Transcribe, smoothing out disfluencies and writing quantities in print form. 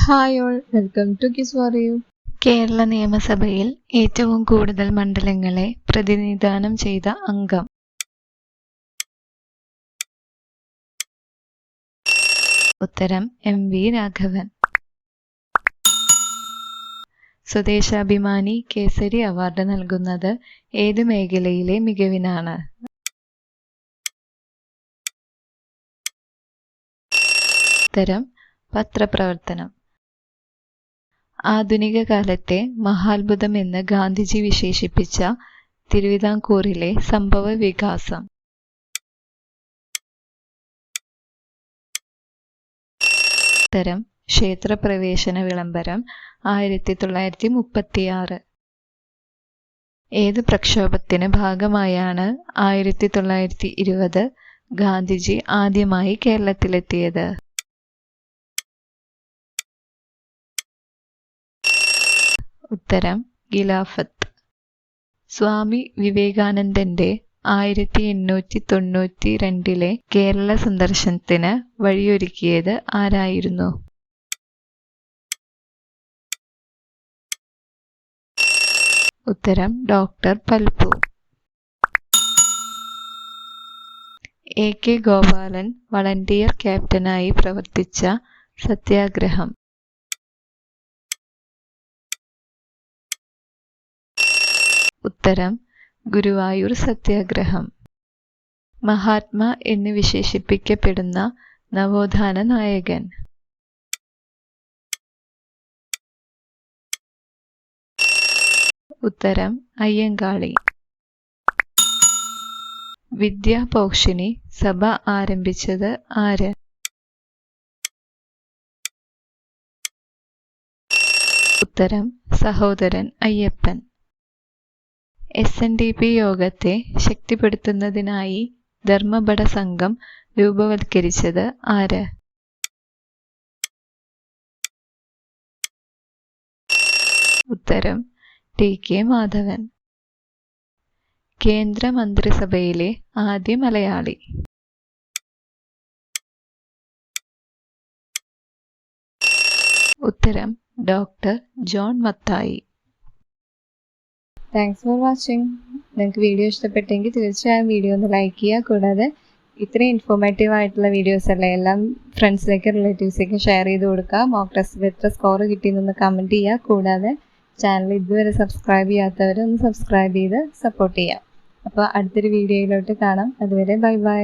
Hi all, welcome to quiz for you. Kerala നിയമസഭയിൽ ഏറ്റവും കൂടുതൽ മണ്ഡലങ്ങളെ പ്രതിനിധാനം ചെയ്ത അംഗം. ഉത്തരം MV രാഘവൻ. സ്വദേശാഭിമാനി കേസരി അവാർഡ് നൽകുന്നത് ഏത് മേഖലയിലെ മികവിനാണ്? ഉത്തരം പത്രപ്രവർത്തനം. ആധുനിക കാലത്തെ മഹാത്ഭുതം എന്ന് ഗാന്ധിജി വിശേഷിപ്പിച്ച തിരുവിതാംകൂറിലെ സംഭവ വികാസം. ഉത്തരം ക്ഷേത്രപ്രവേശന വിളംബരം 1936. ഏത് പ്രക്ഷോഭത്തിന് ഭാഗമായാണ് 1920 ഗാന്ധിജി ആദ്യമായി കേരളത്തിലെത്തിയത്? ഉത്തരം ഖിലാഫത്ത്. സ്വാമി വിവേകാനന്ദന്റെ 1892 കേരള സന്ദർശനത്തിന് വഴിയൊരുക്കിയത് ആരായിരുന്നു? ഉത്തരം doctor Palpu. AK Gopalan volunteer ക്യാപ്റ്റനായി പ്രവർത്തിച്ച സത്യാഗ്രഹം. ഉത്തരം ഗുരുവായൂർ സത്യാഗ്രഹം. മഹാത്മാ എന്ന് വിശേഷിപ്പിക്കപ്പെടുന്ന നവോത്ഥാന നായകൻ. ഉത്തരം അയ്യങ്കാളി. വിദ്യാപോഷിണി സഭ ആരംഭിച്ചത് ആര്? ഉത്തരം സഹോദരൻ അയ്യപ്പൻ. SNDP യോഗത്തെ ശക്തിപ്പെടുത്തുന്നതിനായി ധർമ്മപട സംഘം രൂപവത്കരിച്ചത് ആര്? ഉത്തരം TK മാധവൻ. കേന്ദ്ര മന്ത്രിസഭയിലെ ആദ്യ മലയാളി. ഉത്തരം doctor John Mathai. Thanks for watching. നിങ്ങൾക്ക് വീഡിയോ ഇഷ്ടപ്പെട്ടെങ്കിൽ തീർച്ചയായും വീഡിയോ ഒന്ന് ലൈക്ക് ചെയ്യുക. കൂടാതെ ഇത്രയും ഇൻഫോർമേറ്റീവ് ആയിട്ടുള്ള വീഡിയോസ് അല്ലേ എല്ലാം ഫ്രണ്ട്സിലേക്ക് റിലേറ്റീവ്സിലേക്ക് ഷെയർ ചെയ്ത് കൊടുക്കുക. മോക്ക് ടെസ്റ്റിൽ എത്ര സ്കോർ കിട്ടിയെന്നൊന്ന് കമൻറ്റ് ചെയ്യുക. കൂടാതെ ചാനൽ ഇതുവരെ സബ്സ്ക്രൈബ് ചെയ്യാത്തവരൊന്ന് സബ്സ്ക്രൈബ് ചെയ്ത് സപ്പോർട്ട് ചെയ്യാം. അപ്പോൾ അടുത്തൊരു വീഡിയോയിലോട്ട് കാണാം. അതുവരെ ബൈ ബൈ.